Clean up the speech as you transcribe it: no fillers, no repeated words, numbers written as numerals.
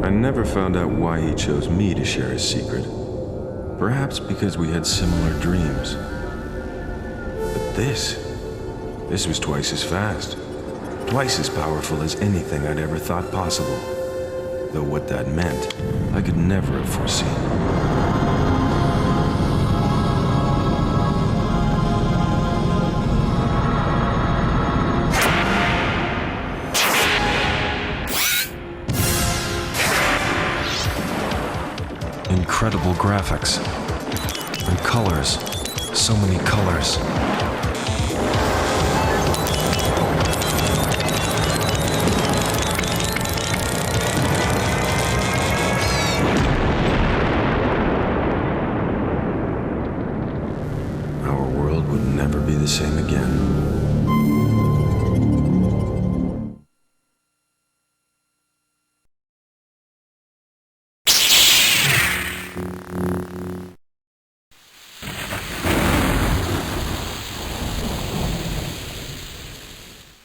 I never found out why he chose me to share his secret. Perhaps because we had similar dreams. But this was twice as fast. Twice as powerful as anything I'd ever thought possible. Though what that meant, I could never have foreseen. Incredible graphics. And colors. So many colors. Our world would never be the same again.